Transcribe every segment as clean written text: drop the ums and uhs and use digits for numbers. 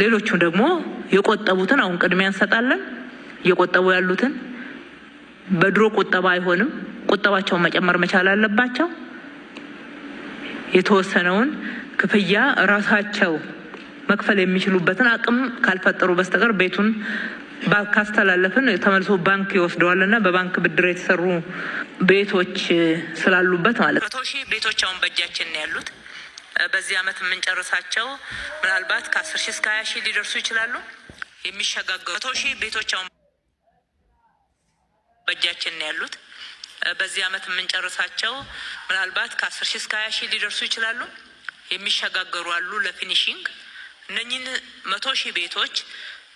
ሌሎቹ ደግሞ የቆጠቡትን አሁን ቅድሚያ እንሰጣለን። እየቆጠቡ ያሉትን በድሮ ቁጠባ አይሆንም፣ ቁጠባቸውን መጨመር መቻል አለባቸው። የተወሰነውን ክፍያ ራሳቸው መክፈል የሚችሉበትን አቅም ካልፈጠሩ በስተቀር ቤቱን ካስተላለፍን ተመልሶ ባንክ ይወስደዋልና በባንክ ብድር የተሰሩ ቤቶች ስላሉበት ማለት ነው። 100 ሺህ ቤቶች አሁን በእጃችን ነው ያሉት። በዚህ አመት የምንጨርሳቸው ምናልባት ከ10 ሺህ እስከ 20 ሺህ ሊደርሱ ይችላሉ። የሚሸጋገሩ 100 ሺህ ቤቶች አሁን በእጃችን ነው ያሉት። በዚህ አመት የምንጨርሳቸው ምናልባት ከ10 ሺህ እስከ 20 ሺህ ሊደርሱ ይችላሉ። የሚሸጋገሩ አሉ ለፊኒሺንግ። እነኚህን 100 ሺህ ቤቶች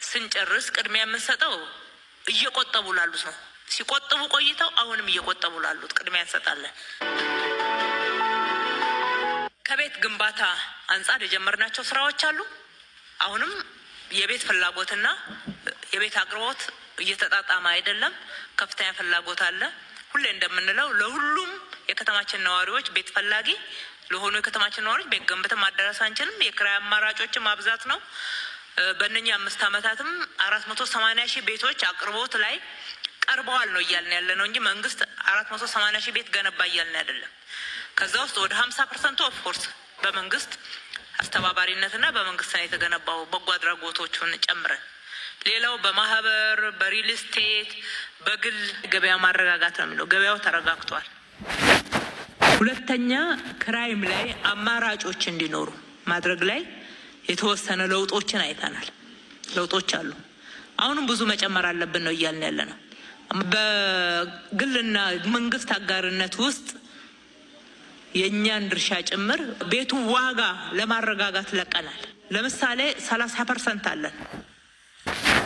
ስንጨርስ ቅድሚያ የምንሰጠው እየቆጠቡ ላሉት ነው። ሲቆጥቡ ቆይተው አሁንም እየቆጠቡ ላሉት ቅድሚያ እንሰጣለን። ከቤት ግንባታ አንጻር የጀመርናቸው ስራዎች አሉ። አሁንም የቤት ፍላጎትና የቤት አቅርቦት እየተጣጣመ አይደለም። ከፍተኛ ፍላጎት አለ። ሁሌ እንደምንለው ለሁሉም የከተማችን ነዋሪዎች ቤት ፈላጊ ለሆኑ የከተማችን ነዋሪዎች ቤት ገንብተን ማደረስ አንችልም። የክራይ አማራጮችን ማብዛት ነው። በእነኛ 5 አመታትም 480 ሺህ ቤቶች አቅርቦት ላይ ቀርበዋል ነው እያልን ያለ ነው እንጂ መንግስት 480 ሺህ ቤት ገነባ እያልን አይደለም። ከዛ ውስጥ ወደ 50% ኦፍ ኮርስ በመንግስት አስተባባሪነትና በመንግስት ነው የተገነባው፣ በጎ አድራጎቶቹን ጨምረን። ሌላው በማህበር በሪል ስቴት በግል ገበያ ማረጋጋት ነው የሚለው። ገበያው ተረጋግቷል። ሁለተኛ ክራይም ላይ አማራጮች እንዲኖሩ ማድረግ ላይ የተወሰነ ለውጦችን አይተናል። ለውጦች አሉ። አሁንም ብዙ መጨመር አለብን ነው እያልን ያለ ነው። በግልና መንግስት አጋርነት ውስጥ የእኛን ድርሻ ጭምር ቤቱ ዋጋ ለማረጋጋት ለቀናል። ለምሳሌ 30% አለን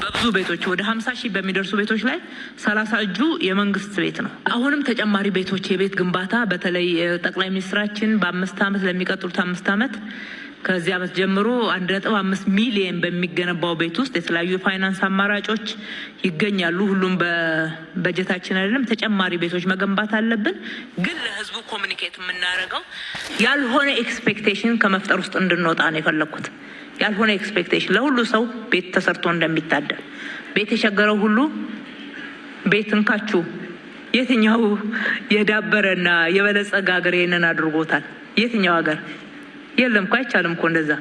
በብዙ ቤቶች ወደ 50 ሺህ በሚደርሱ ቤቶች ላይ 30 እጁ የመንግስት ቤት ነው። አሁንም ተጨማሪ ቤቶች የቤት ግንባታ በተለይ ጠቅላይ ሚኒስትራችን በ5 አመት ለሚቀጥሉት 5 አመት ከዚህ አመት ጀምሮ 1.5 ሚሊዮን በሚገነባው ቤት ውስጥ የተለያዩ ፋይናንስ አማራጮች ይገኛሉ። ሁሉም በበጀታችን አይደለም። ተጨማሪ ቤቶች መገንባት አለብን። ግን ለህዝቡ ኮሙኒኬት የምናደርገው ያልሆነ ኤክስፔክቴሽን ከመፍጠር ውስጥ እንድንወጣ ነው የፈለኩት። ያልሆነ ኤክስፔክቴሽን ለሁሉ ሰው ቤት ተሰርቶ እንደሚታደል ቤት የቸገረው ሁሉ ቤት እንካችሁ። የትኛው የዳበረና የበለጸገ ሀገር ይሄንን አድርጎታል? የትኛው ሀገር? የለም እኮ አይቻልም እኮ እንደዛ።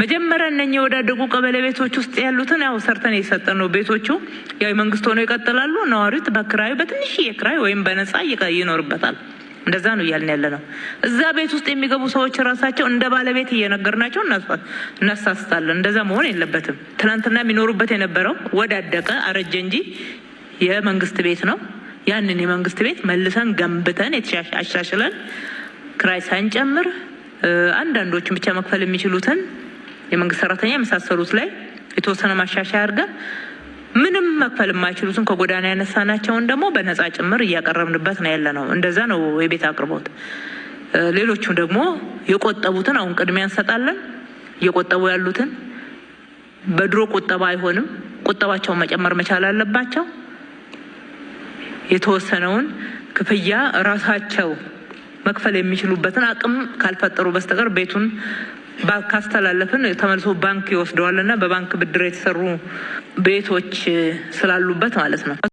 መጀመሪያ እነኚህ ወዳደጉ ቀበሌ ቤቶች ውስጥ ያሉትን ያው ሰርተን የሰጠን ነው። ቤቶቹ ያው መንግስት ሆነው ይቀጥላሉ። ነዋሪው በክራዩ በትንሽ የክራይ ወይም በነፃ ይኖርበታል። እንደዛ ነው እያልን ያለ ነው። እዛ ቤት ውስጥ የሚገቡ ሰዎች ራሳቸው እንደ ባለቤት እየነገርናቸው እናሳስታለን። እንደዛ መሆን የለበትም። ትናንትና የሚኖሩበት የነበረው ወዳደቀ አረጀ እንጂ የመንግስት ቤት ነው። ያንን የመንግስት ቤት መልሰን ገንብተን አሻሽለን ክራይ ሳንጨምር አንዳንዶቹን ብቻ መክፈል የሚችሉትን የመንግስት ሰራተኛ የመሳሰሉት ላይ የተወሰነ ማሻሻያ አድርገን ምንም መክፈል የማይችሉትን ከጎዳና ያነሳናቸውን ደግሞ በነፃ ጭምር እያቀረብንበት ነው ያለ ነው። እንደዛ ነው የቤት አቅርቦት። ሌሎቹ ደግሞ የቆጠቡትን አሁን ቅድሚያ እንሰጣለን። እየቆጠቡ ያሉትን በድሮ ቁጠባ አይሆንም፣ ቁጠባቸውን መጨመር መቻል አለባቸው። የተወሰነውን ክፍያ ራሳቸው መክፈል የሚችሉበትን አቅም ካልፈጠሩ በስተቀር ቤቱን ካስተላለፍን ተመልሶ ባንክ ይወስደዋልና በባንክ ብድር የተሰሩ ቤቶች ስላሉበት ማለት ነው።